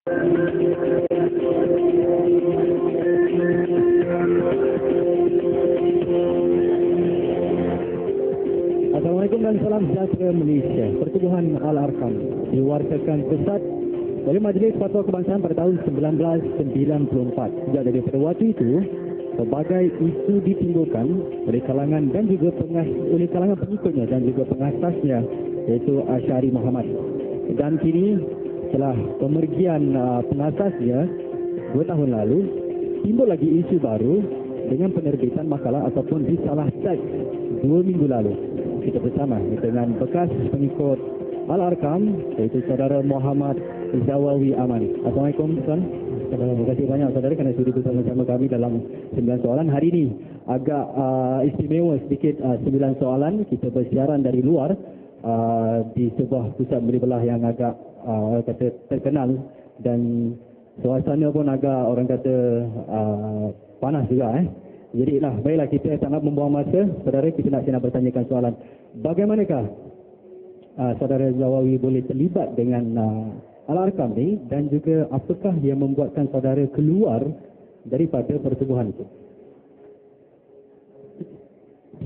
Assalamualaikum dan salam sejahtera Malaysia. Pertubuhan Al-Arqam diwariskan pesat oleh Majlis Fatwa Kebangsaan pada tahun 1994. Sejak daripada waktu itu, pelbagai isu ditimbulkan oleh kalangan dan juga oleh kalangan pengikutnya dan juga pengasasnya, iaitu Asy'ari Muhammad. Dan kini setelah pemergian pengasasnya 2 tahun lalu, timbul lagi isu baru dengan penerbitan makalah ataupun risalah teks 2 minggu lalu. Kita bersama dengan bekas pengikut Al-Arqam, iaitu saudara Muhammad Zawawi Aman. Assalamualaikum tuan. Terima kasih banyak saudara kerana sudi bersama-sama kami dalam 9 soalan. Hari ini agak istimewa sedikit, 9 soalan. Kita bersiaran dari luar di sebuah pusat beli belah yang agak kata terkenal, dan suasana pun agak orang kata panas juga. Jadi baiklah, kita tak nak membuang masa. Saudara, kita nak bertanyakan soalan. Bagaimanakah saudara Zawawi boleh terlibat dengan Al-Arqam ni, dan juga apakah yang membuatkan saudara keluar daripada pertubuhan itu?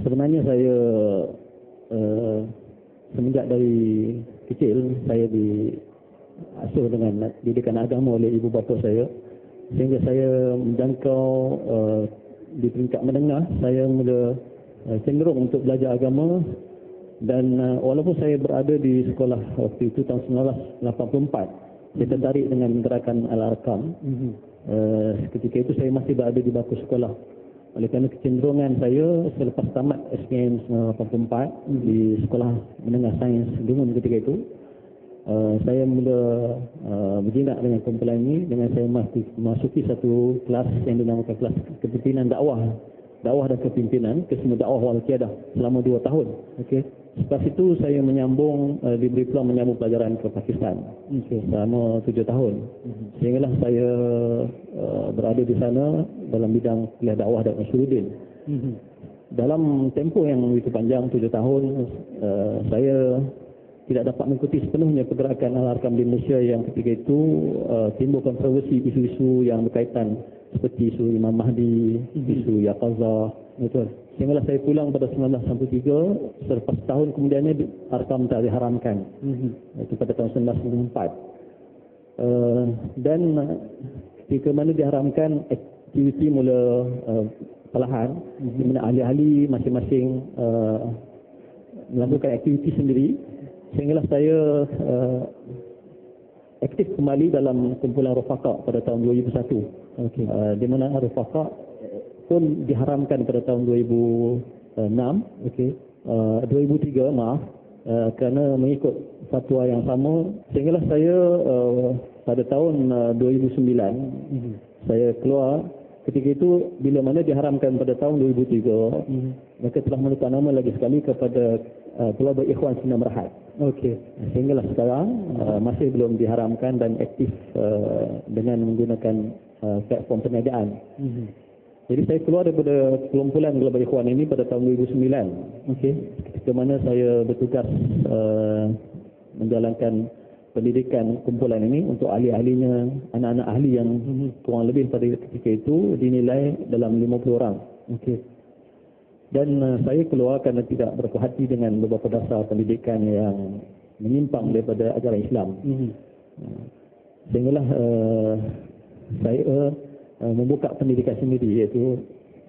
Sebenarnya saya semenjak dari kecil saya diasuh dengan didikan agama oleh ibu bapa saya, sehingga saya menjangkau di peringkat menengah saya mula cenderung untuk belajar agama. Dan walaupun saya berada di sekolah waktu itu tahun 1984, saya tertarik dengan gerakan Al-Arqam. Ketika itu saya masih berada di bangku sekolah. Oleh kerana kecenderungan saya selepas tamat SPM 1984 di sekolah menengah sains Dungun ketika itu, saya mula berjinak dengan kumpulan ini dengan saya masuki satu kelas yang dinamakan kelas kepimpinan dakwah dan kepimpinan Kesemua Dakwah Wal Qiyadah selama 2 tahun. Okey. Setelah itu saya diberi peluang menyambung pelajaran ke Pakistan selama 7 tahun. Sehinggalah saya berada di sana dalam bidang kuliah dakwah dan usuludin. Dalam tempoh yang begitu panjang 7 tahun, saya tidak dapat mengikuti sepenuhnya pergerakan Al-Arqam di Malaysia yang ketika itu timbul kontroversi isu-isu yang berkaitan seperti isu Imam Mahdi, isu Yaqazah. Betul. Sehinggalah saya pulang pada 1993, selepas tahun kemudiannya Arqam tak diharamkan. Itu pada tahun 1994. Dan ketika mana diharamkan, aktiviti mula perlahan, di mana ahli-ahli masing-masing melakukan aktiviti sendiri. Sehinggalah saya aktif kembali dalam kumpulan Rufaqah pada tahun 2001. Di mana Rufaqah pun diharamkan pada tahun 2006, 2003 maaf, kerana mengikut fatwa yang sama. Sehinggalah saya pada tahun 2009 saya keluar. Ketika itu bila mana diharamkan pada tahun 2003, mereka telah menukar nama lagi sekali kepada Global Ikhwan Sina Merahat. Sehinggalah sekarang masih belum diharamkan dan aktif dengan menggunakan platform perniagaan. Jadi saya keluar daripada kumpulan Global Ikhwan ini pada tahun 2009. Ketika mana saya bertugas menjalankan pendidikan kumpulan ini untuk ahli-ahlinya, anak-anak ahli yang kurang lebih pada ketika itu dinilai dalam 50 orang. Dan saya keluar kerana tidak berpuas hati dengan beberapa dasar pendidikan yang menyimpang daripada ajaran Islam. Sehinggalah saya membuka pendidikan sendiri, iaitu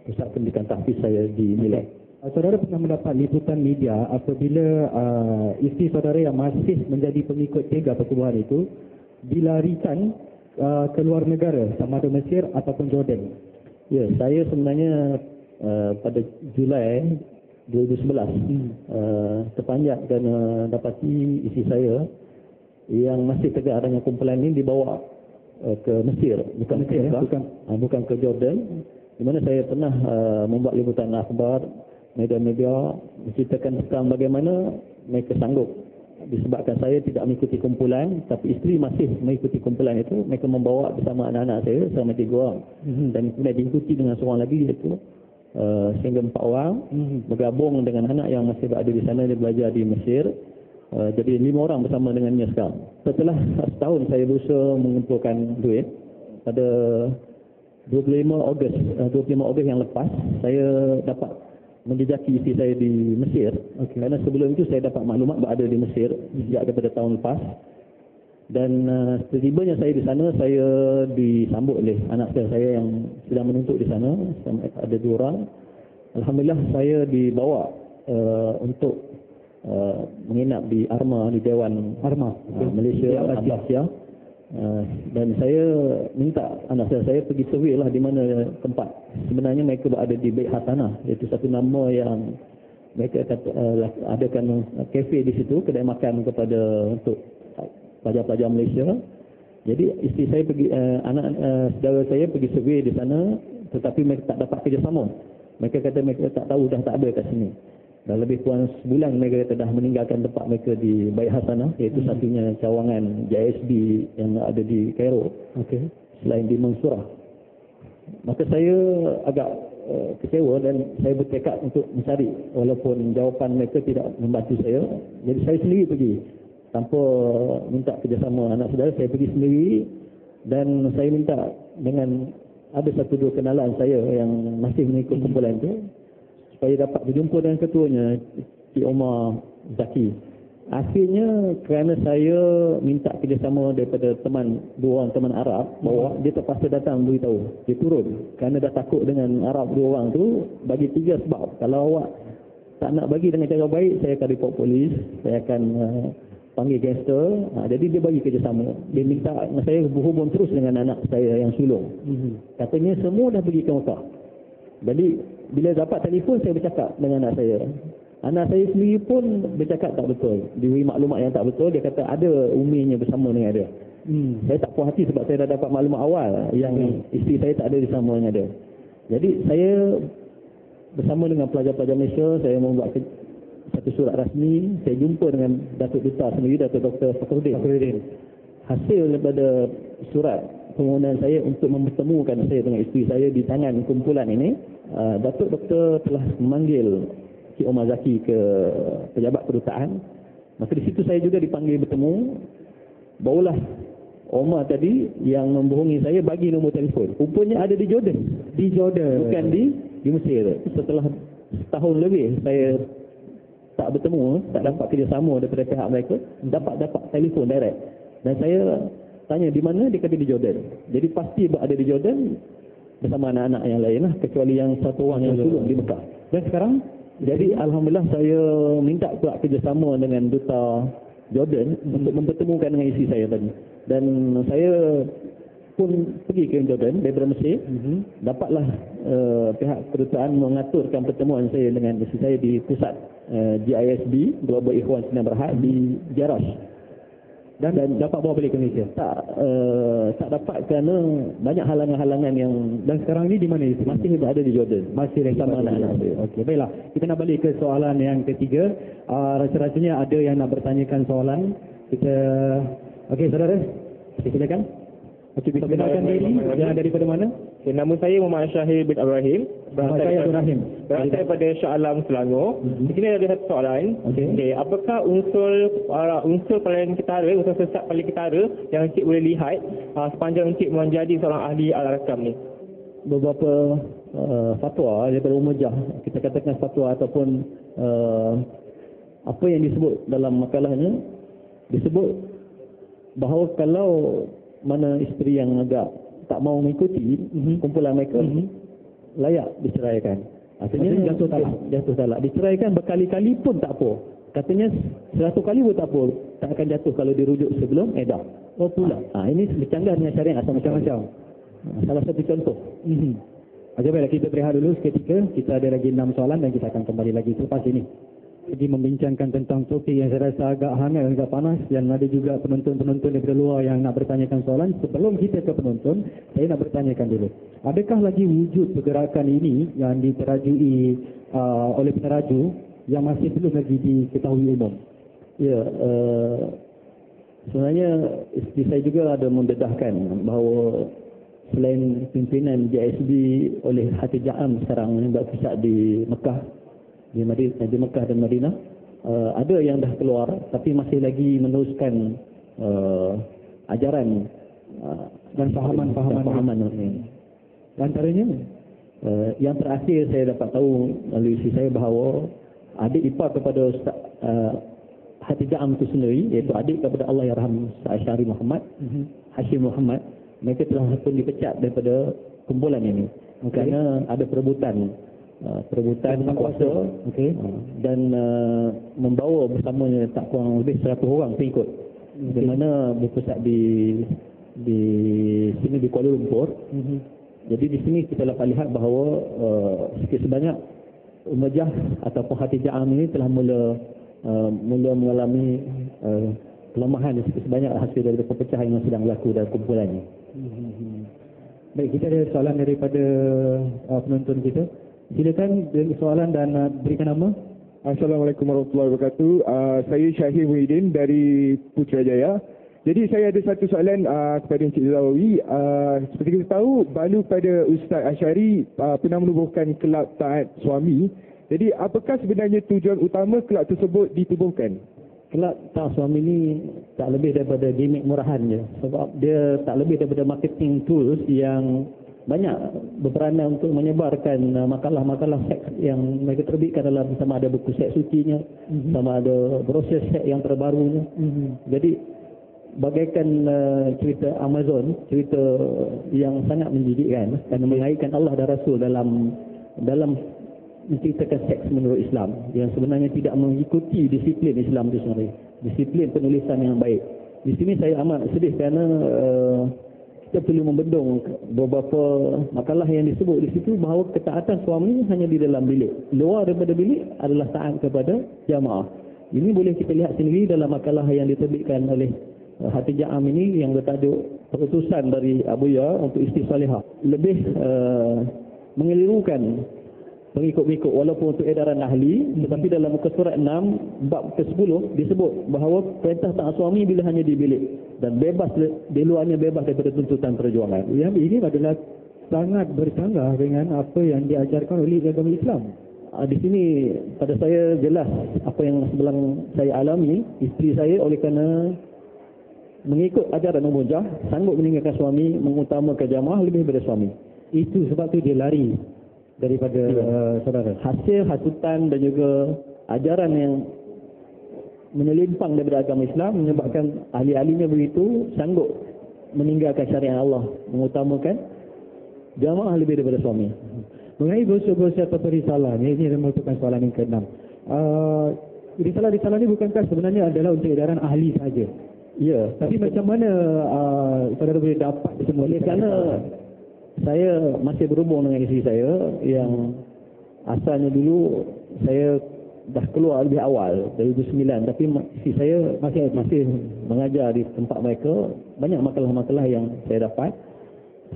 pusat pendidikan tahfiz saya di Milek. Saudara pernah mendapat liputan media apabila isteri saudara yang masih menjadi pengikut tiga pertubuhan itu dilarikan ke luar negara, sama ada Mesir ataupun Jordan? Ya, saya sebenarnya pada Julai 2011 terpanjat dan dapati isteri saya yang masih tegak dengan kumpulan ini dibawa ke Mesir, bukan ke Jordan, di mana saya pernah membuat liputan akhbar, media-media menceritakan tentang bagaimana mereka sanggup disebabkan saya tidak mengikuti kumpulan, tapi isteri masih mengikuti kumpulan itu. Mereka membawa bersama anak-anak saya selama 3 orang, dan kemudian diikuti dengan seorang lagi, iaitu sehingga 4 orang bergabung dengan anak yang masih berada di sana, dia belajar di Mesir. Jadi 5 orang bersama dengannya sekarang. Setelah setahun saya berusaha mengumpulkan duit, pada 25 Ogos yang lepas, saya dapat menjejaki isteri saya di Mesir. Kerana sebelum itu saya dapat maklumat berada di Mesir sejak daripada tahun lepas. Dan setibanya saya di sana, saya disambut oleh anak saya yang sedang menuntut di sana. Ada 2 orang. Alhamdulillah saya dibawa untuk menginap di Arma, di Dewan Arma, Malaysia, Abbasiyah. Dan saya minta anak saya pergi survey lah di mana tempat sebenarnya mereka berada di Beit Hasanah, iaitu satu nama yang mereka adakan kafe di situ, kedai makan kepada untuk pelajar-pelajar Malaysia. Jadi isteri saya pergi, saudara saya pergi survey di sana, tetapi mereka tak dapat kerjasama. Mereka kata mereka tak tahu, dah tak ada kat sini. Dah lebih kurang sebulan mereka kata dah meninggalkan tempat mereka di Bait Hasanah, iaitu satunya cawangan JSB yang ada di Cairo, selain di Mansurah. Maka saya agak kecewa dan saya bertekad untuk mencari, walaupun jawapan mereka tidak membantu saya. Jadi saya sendiri pergi tanpa minta kerjasama anak saudara. Saya pergi sendiri dan saya minta dengan ada 1-2 kenalan saya yang masih mengikut kumpulan itu, supaya dapat berjumpa dengan ketuanya, Cik Omar Zaki. Akhirnya kerana saya minta kerjasama daripada 2 orang teman Arab, bahawa dia terpaksa datang beritahu, dia turun. Kerana dah takut dengan Arab 2 orang tu, bagi 3 sebab. Kalau awak tak nak bagi dengan cara baik, saya akan report polis, saya akan panggil gangster. Jadi dia bagi kerjasama. Dia minta saya berhubung terus dengan anak saya yang sulung. Katanya semua dah pergi ke Mekah. Jadi bila dapat telefon, saya bercakap dengan anak saya. Anak saya sendiri pun bercakap tak betul. Dia beri maklumat yang tak betul. Dia kata ada uminya bersama dengan dia. Saya tak puas hati sebab saya dah dapat maklumat awal yang isteri saya tak ada bersama dengan dia. Jadi saya bersama dengan pelajar-pelajar Malaysia, saya membuat satu surat rasmi. Saya jumpa dengan Datuk Duta sendiri, Datuk Dr. Fakhruddin. Hasil daripada surat permohonan saya untuk mempertemukan saya dengan isteri saya di tangan kumpulan ini, Datuk Doktor telah memanggil Cik Omar Zaki ke pejabat kedutaan. Maka di situ saya juga dipanggil bertemu. Barulah Omar tadi yang membohongi saya bagi nombor telefon. Rupanya ada di Jordan. Di Jordan, bukan di Mesir. Setelah setahun lebih saya tak bertemu, tak dapat kerjasama daripada pihak mereka, dapat telefon direct. Dan saya tanya di mana, dia kata di Jordan. Jadi pasti berada di Jordan bersama anak-anak yang lain lah, kecuali yang 1 orang yang sulung di Mekah. Dan sekarang, jadi alhamdulillah saya minta pula kerjasama dengan Duta Jordan untuk mempertemukan dengan isteri saya tadi. Dan saya pun pergi ke Jordan daripada Mesir. Dapatlah pihak kedutaan mengaturkan pertemuan saya dengan isteri saya di pusat GISB, Global Ikhwan Sdn Bhd di Jerash. Dan dapat bawa balik ke Malaysia? Tak dapat kerana banyak halangan-halangan yang... Dan sekarang ni di mana? Masih berada di Jordan. Masih bersama anak-anak saya. Okey, baiklah. Kita nak balik ke soalan yang ketiga. Rasa-rasanya ada yang nak bertanyakan soalan. Okey, saudara. Silakan. Okey, perkenalkan diri. Yang daripada mana? Okay, nama saya Muhammad Syahir bin Ibrahim. Berasal daripada Shah Alam, Selangor. Di sini ada satu soalan. Okay, apakah unsur paling ketara, unsur sesat paling ketara yang Encik boleh lihat sepanjang Encik menjadi seorang ahli Al-Arkam ni? Beberapa fatwa daripada Umujah, kita katakan fatwa ataupun apa yang disebut dalam makalahnya, disebut bahawa kalau mana isteri yang agak tak mau mengikuti kumpulan mereka, layak diceraikan. Artinya jatuh talak. Diceraikan berkali-kali pun tak apa. Katanya 100 kali pun tak apa, tak akan jatuh kalau dirujuk sebelum edah. Oh pula. Ini bercanggah dengan syariat macam-macam. Salah satu contoh. Baiklah, kita berehat dulu seketika. Kita ada lagi 6 soalan dan kita akan kembali lagi selepas ini. Jadi membincangkan tentang topik yang saya rasa agak hangat dan agak panas, dan ada juga penonton-penonton daripada luar yang nak bertanyakan soalan. Sebelum kita ke penonton, saya nak bertanyakan dulu. Adakah lagi wujud pergerakan ini yang diterajui oleh peneraju yang masih belum lagi diketahui umum? Ya, sebenarnya isteri saya juga ada mendedahkan bahawa selain pimpinan JSB oleh Hati Ja'am sekarang yang berpusat di Mekah, di Mekah dan Madinah, ada yang dah keluar tapi masih lagi meneruskan ajaran dan pahaman ini. Antaranya yang terakhir saya dapat tahu melalui isteri saya bahawa adik ipar kepada Ustaz Hatijah Am itu sendiri, iaitu adik kepada Allahyarham Ustaz Asy'ari Muhammad, Hashim Muhammad, mereka telah pun dipecat daripada kumpulan ini kerana ada perebutan kuasa, dan membawa bersamanya tak kurang lebih 100 orang pengikut, di mana berpusat di sini di Kuala Lumpur. Jadi di sini kita dapat lihat bahawa sikit sebanyak Umayyah ataupun Hatijah Am ini telah mula mengalami pelemahan sikit sebanyak hasil dari perpecahan yang sedang berlaku dalam kumpulan ini. Baik, kita ada soalan daripada penonton kita. Silakan beri soalan dan berikan nama. Assalamualaikum warahmatullahi wabarakatuh. Saya Syahir Muhyiddin dari Putrajaya. Jadi saya ada satu soalan kepada Encik Zawawi. Seperti kita tahu, balu pada Ustaz Asy'ari pernah menubuhkan kelab taat suami. Jadi apakah sebenarnya tujuan utama kelab tersebut ditubuhkan? Kelab taat suami ini tak lebih daripada gimmick murahan je. Sebab dia tak lebih daripada marketing tools yang banyak berperanan untuk menyebarkan makalah-makalah seks yang mereka terbitkan dalam, sama ada buku seks sucinya, sama ada brosur seks yang terbarunya. Jadi bagaikan cerita Amazon, cerita yang sangat menjijikkan dan mengaitkan Allah dan Rasul dalam menceritakan seks menurut Islam yang sebenarnya tidak mengikuti disiplin Islam itu sendiri, disiplin penulisan yang baik. Di sini saya amat sedih kerana kita perlu membendung beberapa makalah yang disebut di situ bahawa ketaatan suami hanya di dalam bilik. Luar daripada bilik adalah taat kepada jamaah. Ini boleh kita lihat sendiri dalam makalah yang diterbitkan oleh Hatijah Am ini yang bertajuk Perutusan dari Abuya untuk Isteri Salihah. Lebih mengelirukan pengikut-pengikut walaupun untuk edaran ahli, tetapi dalam muka surat 6 bab ke-10 disebut bahawa perintah taat suami bila hanya di bilik dan bebas di luarnya, bebas daripada tuntutan perjuangan. Ya, ini adalah sangat bercanggah dengan apa yang diajarkan oleh agama Islam. Di sini pada saya jelas apa yang sebelum saya alami. Isteri saya oleh kerana mengikut ajaran Umayyah sanggup meninggalkan suami, mengutamakan jamaah lebih daripada suami. Itu sebab tu dia lari daripada saudara. Hasil hasutan dan juga ajaran yang menyelimpang daripada agama Islam menyebabkan ahli-ahlinya begitu sanggup meninggalkan syariat Allah, mengutamakan jamaah lebih daripada suami. Mengenai brosur-brosur atau risalah ini merupakan soalan yang ke-6. Risalah-risalah ini bukankah sebenarnya adalah untuk edaran ahli saja? Ya, tapi macam mana saudara boleh dapat semua ini? Kerana saya masih berhubung dengan isteri saya yang asalnya dulu saya dah keluar lebih awal dari 2009, tapi isteri saya masih mengajar di tempat mereka. Banyak makalah-makalah yang saya dapat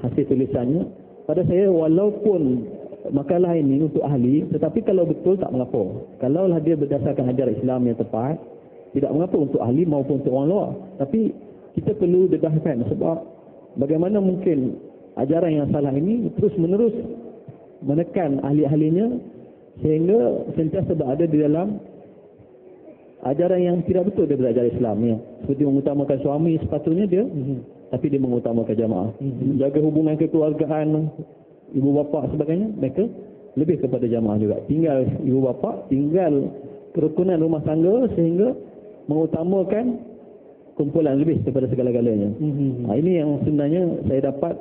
hasil tulisannya pada saya, walaupun makalah ini untuk ahli, tetapi kalau betul tak mengapa. Kalaulah dia berdasarkan ajaran Islam yang tepat, tidak mengapa untuk ahli maupun untuk orang luar. Tapi kita perlu dedahkan, sebab bagaimana mungkin ajaran yang salah ini terus menerus menekan ahli-ahlinya sehingga sentiasa berada di dalam ajaran yang tidak betul daripada ajaran Islam ya. Seperti mengutamakan suami sepatutnya dia, tapi dia mengutamakan jamaah. Jaga hubungan kekeluargaan, ibu bapa sebagainya, mereka lebih kepada jamaah juga. Tinggal ibu bapa, tinggal kerukunan rumah tangga sehingga mengutamakan kumpulan lebih daripada segala-galanya. Ini yang sebenarnya saya dapat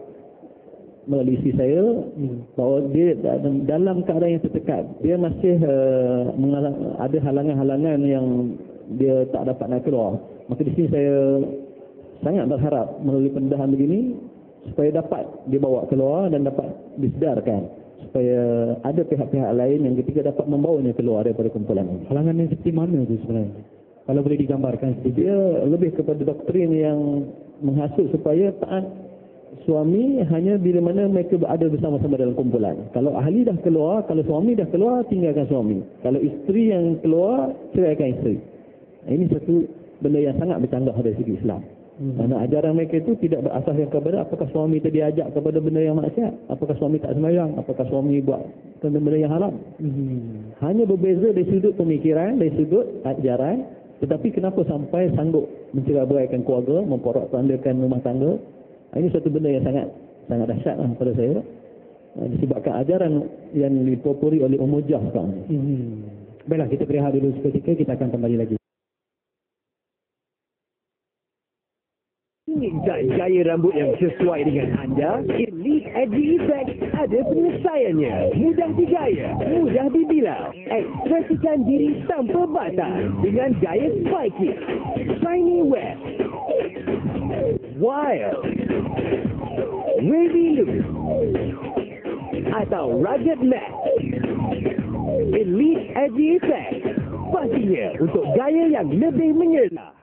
melalui isteri saya, bahawa dia dalam keadaan yang tertekan, dia masih ada halangan-halangan yang dia tak dapat nak keluar. Maka di sini saya sangat berharap melalui pendedahan begini supaya dapat dibawa keluar dan dapat disedarkan, supaya ada pihak-pihak lain yang ketika dapat membawanya keluar daripada kumpulan ini. Halangan yang seperti mana itu sebenarnya? Kalau boleh digambarkan sedikit. Dia lebih kepada doktrin yang menghasut supaya taat suami hanya bila mana mereka berada bersama-sama dalam kumpulan. Kalau ahli dah keluar, kalau suami dah keluar, tinggalkan suami. Kalau isteri yang keluar, ceraikan isteri. Ini satu benda yang sangat bercanggah dari segi Islam. Karena ajaran mereka itu tidak berasaskan kepada apakah suami itu diajak kepada benda yang maksiat, apakah suami tak sembahyang, apakah suami buat benda-benda yang haram. Hanya berbeza dari sudut pemikiran, dari sudut ajaran, tetapi kenapa sampai sanggup mencerai-beraikan keluarga, memporak-porandakan rumah tangga. Ini satu benda yang sangat dahsyat pada saya. Disebabkan ajaran yang dipopulari oleh Umayyah sekarang. Baiklah, kita berehat dulu seketika, kita akan kembali lagi. Ingin tak gaya rambut yang sesuai dengan anda? Elite Edgy Effect ada penyelesaiannya. Mudah digaya, mudah dibilang. Ekspresikan diri tanpa batas dengan gaya spiky, shiny wet, wild, wavy look, atau rugged matte. Elite Edgy Effect pastinya untuk gaya yang lebih menyerah.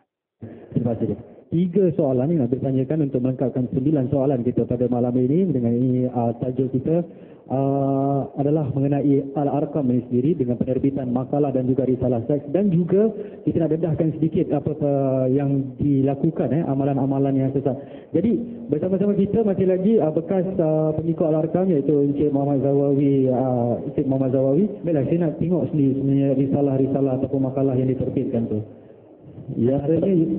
Terima kasih. 3 soalan yang nak ditanyakan untuk melengkapkan 9 soalan kita pada malam ini mengenai tajuk kita adalah mengenai Al-Arqam ini sendiri dengan penerbitan makalah dan juga risalah seks, dan juga kita nak dedahkan sedikit apa yang dilakukan amalan-amalan yang sesat. Jadi bersama-sama kita masih lagi bekas pengikut Al-Arqam iaitu Encik Muhammad Zawawi. Baiklah, saya nak tengok sendiri sebenarnya risalah-risalah ataupun makalah yang diterbitkan tu. Ya,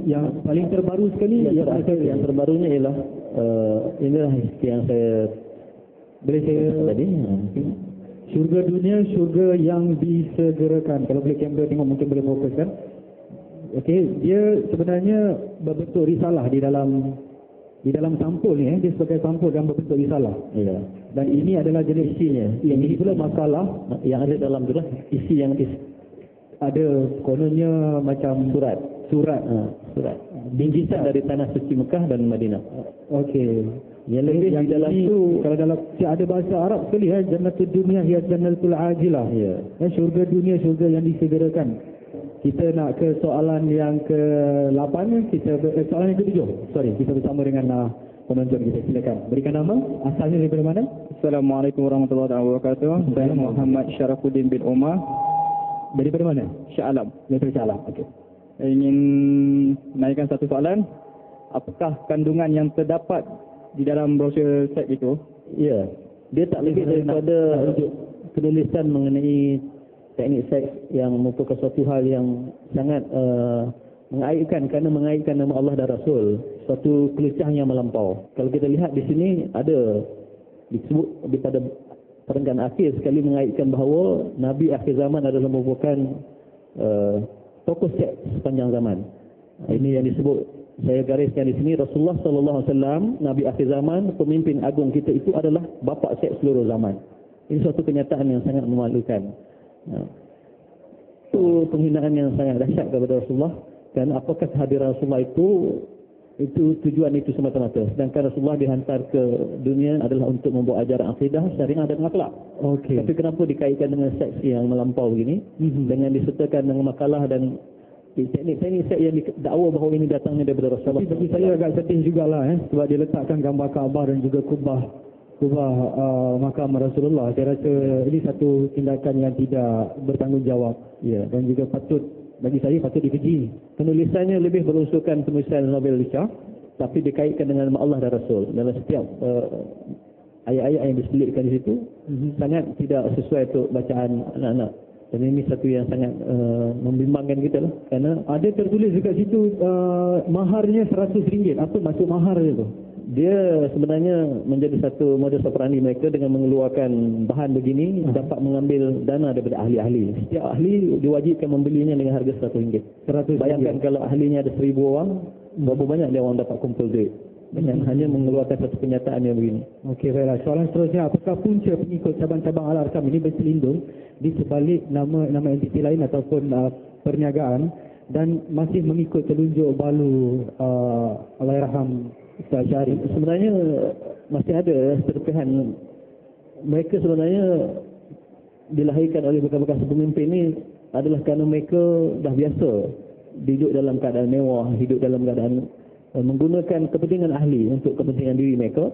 yang paling terbaru sekali yang terbarunya ialah inilah yang saya boleh saya tadi. Syurga dunia, syurga yang disegerakan. Kalau boleh kamera tengok, mungkin boleh fokuskan. Okey, dia sebenarnya berbentuk risalah di dalam sampul ni, dia sebagai sampul dan berbentuk risalah. Ya. Dan ini adalah jenis isinya. Ini pula makalah yang ada dalam itulah isi yang ada kononnya macam surat. Bingkisan dari tanah suci Mekah dan Madinah. Okey. Yang lebih di dalam itu, itu kalau dalam ada bahasa Arab sekali jannatul dunia hiya jannatul ajilah. Ya. Syurga dunia, syurga yang disegerakan. Kita nak ke soalan yang ke-8, soalan yang ke-7. Sorry, kita bersama dengan penonton kita. Silakan. Berikan nama, asalnya daripada mana? Assalamualaikum warahmatullahi wabarakatuh. Saya Muhammad Syarafuddin bin Umar. Daripada mana? Shah Alam. Daripada Shah Alam. Okey. Saya ingin menaikkan satu soalan. Apakah kandungan yang terdapat di dalam brosur seks itu? Ya, dia tak lebih daripada penulisan mengenai teknik seks yang merupakan suatu hal yang sangat mengaitkan, kerana mengaitkan nama Allah dan Rasul, suatu kelicihan yang melampau. Kalau kita lihat di sini ada disebut daripada perenggan akhir sekali mengaitkan bahawa Nabi akhir zaman adalah merupakan tokoh seks sepanjang zaman. Ini yang disebut, saya gariskan di sini, Rasulullah SAW, Nabi akhir zaman, pemimpin agung kita itu adalah bapa seks seluruh zaman. Ini suatu kenyataan yang sangat memalukan. Itu penghinaan yang sangat dahsyat kepada Rasulullah. Dan apakah kehadiran Rasulullah itu tujuan itu semata-mata. Sedangkan Rasulullah dihantar ke dunia adalah untuk membawa ajaran akidah, syariah dan akhlak. Okey. Tapi kenapa dikaitkan dengan seks yang melampau begini, dengan disertakan dengan makalah dan teknik-teknik seks yang didakwa bahawa ini datangnya daripada Rasulullah. Tapi bagi saya agak sedih jugalah sebab dia letakkan gambar Kaabah dan juga kubah makam Rasulullah. Saya rasa ini satu tindakan yang tidak bertanggungjawab. Ya, dan juga bagi saya patut dikeji. Penulisannya lebih berunsurkan penulisan novel Lisha, tapi dikaitkan dengan nama Allah dan Rasul. Dalam setiap ayat-ayat yang diselipkan di situ sangat tidak sesuai untuk bacaan anak-anak. Dan ini satu yang sangat membimbangkan kita lah. Kerana ada tertulis dekat situ maharnya RM100. Apa maksud mahar itu? Dia sebenarnya menjadi satu modus operandi mereka dengan mengeluarkan bahan begini dapat mengambil dana daripada ahli-ahli. Setiap ahli diwajibkan membelinya dengan harga RM100. Bayangkan kalau ahlinya ada 1,000 orang, berapa banyak dia orang dapat kumpul duit. Dengan hanya mengeluarkan satu kenyataan yang begini. Okey, baiklah. Soalan seterusnya, apakah punca pengikut cabang-cabang Al-Arqam ini berselindung di sebalik nama entiti lain ataupun perniagaan dan masih mengikut telunjuk balu Allahyarham Ustaz Syarif? Sebenarnya masih ada serpihan. Mereka sebenarnya dilahirkan oleh bekas-bekas pemimpin ini adalah kerana mereka dah biasa hidup dalam keadaan mewah, hidup dalam keadaan menggunakan kepentingan ahli untuk kepentingan diri mereka,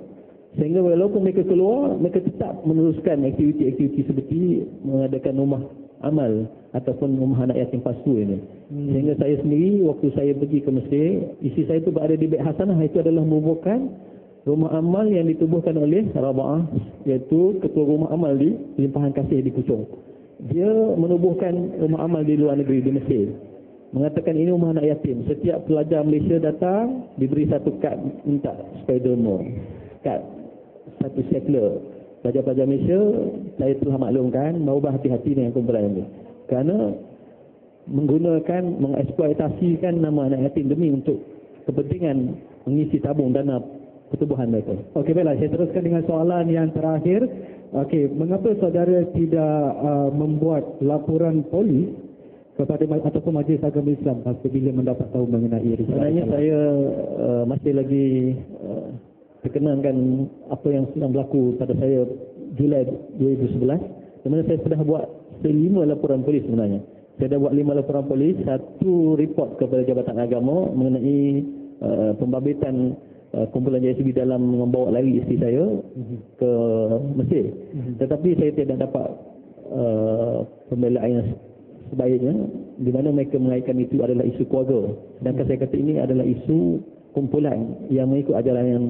sehingga walaupun mereka keluar, mereka tetap meneruskan aktiviti-aktiviti seperti mengadakan rumah amal ataupun rumah anak yatim palsu ini. Sehingga saya sendiri waktu saya pergi ke Mesir, isi saya itu berada di Bait Hasanah, itu adalah merupakan rumah amal yang ditubuhkan oleh Raba'ah, iaitu ketua rumah amal di Limpahan Kasih di Puchong. Dia menubuhkan rumah amal di luar negeri di Mesir. Mengatakan ini rumah anak yatim. Setiap pelajar Malaysia datang diberi satu kad minta supaya derma. Kad satu sekler. Pelajar-pelajar Malaysia, saya telah maklumkan bahawa hati-hati dengan kumpulan ini. Kerana menggunakan, mengeksploitasikan nama anak yatim demi untuk kepentingan mengisi tabung dana pertubuhan mereka. Okey, baiklah. Saya teruskan dengan soalan yang terakhir. Okey, mengapa saudara tidak membuat laporan polis kepada ataupun Majlis Agama Islam apabila mendapat tahu mengenai risalah? Sebenarnya saya masih lagi perkenankan apa yang sedang berlaku pada saya Julai 2011, di mana saya sudah buat 5 laporan polis sebenarnya. Saya dah buat 5 laporan polis, 1 report kepada Jabatan Agama mengenai pembabitan kumpulan JSB dalam membawa lari isteri saya ke Mesir. Tetapi saya tidak dapat pembelaan yang sebaiknya, di mana mereka mengaitkan itu adalah isu keluarga. Sedangkan saya kata ini adalah isu kumpulan yang mengikut ajaran yang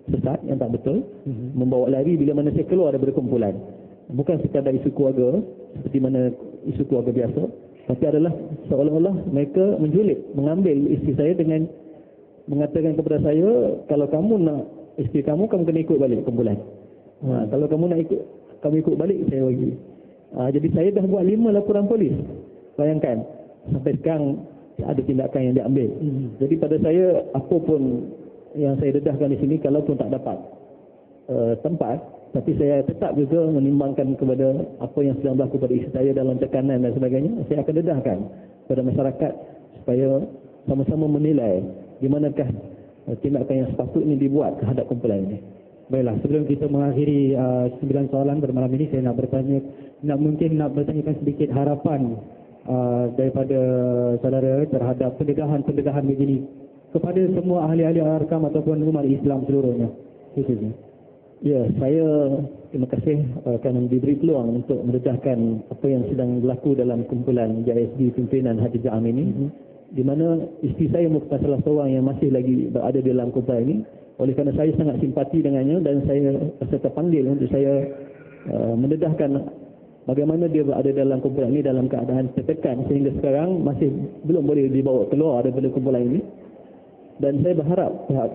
sesat, yang tak betul, membawa lari bila mana saya keluar daripada kumpulan. Bukan sekadar isu keluarga seperti mana isu keluarga biasa, tapi adalah seolah-olah mereka menjulit, mengambil isteri saya dengan mengatakan kepada saya, kalau kamu nak isteri kamu kena ikut balik kumpulan. Kalau kamu nak ikut, kamu ikut balik, saya bagi. Jadi saya dah buat 5 laporan polis. Bayangkan, sampai sekarang ada tindakan yang diambil. Jadi pada saya, apa pun yang saya dedahkan di sini, kalau pun tak dapat tempat, tapi saya tetap juga menimbangkan kepada apa yang sedang berlaku pada isteri saya dalam tekanan dan sebagainya, saya akan dedahkan kepada masyarakat supaya sama-sama menilai di manakah tindakan yang sepatutnya dibuat terhadap kumpulan ini. Baiklah, sebelum kita mengakhiri 9 soalan pada malam ini, saya nak bertanyakan sedikit harapan daripada saudara terhadap pendedahan begini kepada semua ahli-ahli Arkam ataupun umat Islam seluruhnya khususnya. Ya, saya terima kasih kerana diberi peluang untuk mendedahkan apa yang sedang berlaku dalam kumpulan JSB pimpinan Haji Ja'am ini, di mana isteri saya merupakan salah seorang yang masih lagi berada dalam kumpulan ini. Oleh kerana saya sangat simpati dengannya dan saya rasa terpanggil untuk saya mendedahkan bagaimana dia berada dalam kumpulan ini dalam keadaan tertekan sehingga sekarang masih belum boleh dibawa keluar daripada kumpulan ini. Dan saya berharap pihak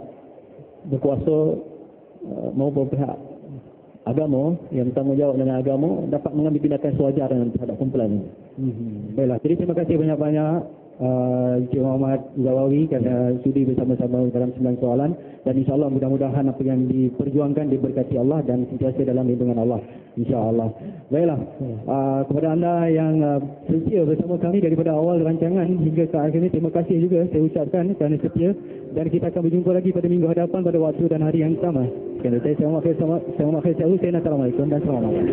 berkuasa maupun pihak agama yang bertanggungjawab dengan agama dapat mengambil tindakan sewajar terhadap kumpulan ini. Baiklah, jadi terima kasih banyak-banyak Encik Muhammad Zawawi kerana sudi bersama-sama dalam 9 soalan, dan insyaAllah mudah-mudahan apa yang diperjuangkan diberkati Allah dan sentiasa dalam lindungan Allah, insyaAllah. Baiklah, kepada anda yang setia bersama kami daripada awal rancangan hingga ke akhir ini, terima kasih juga saya ucapkan kerana setia, dan kita akan berjumpa lagi pada minggu hadapan pada waktu dan hari yang sama. Saya Assalamualaikum dan selamat malam.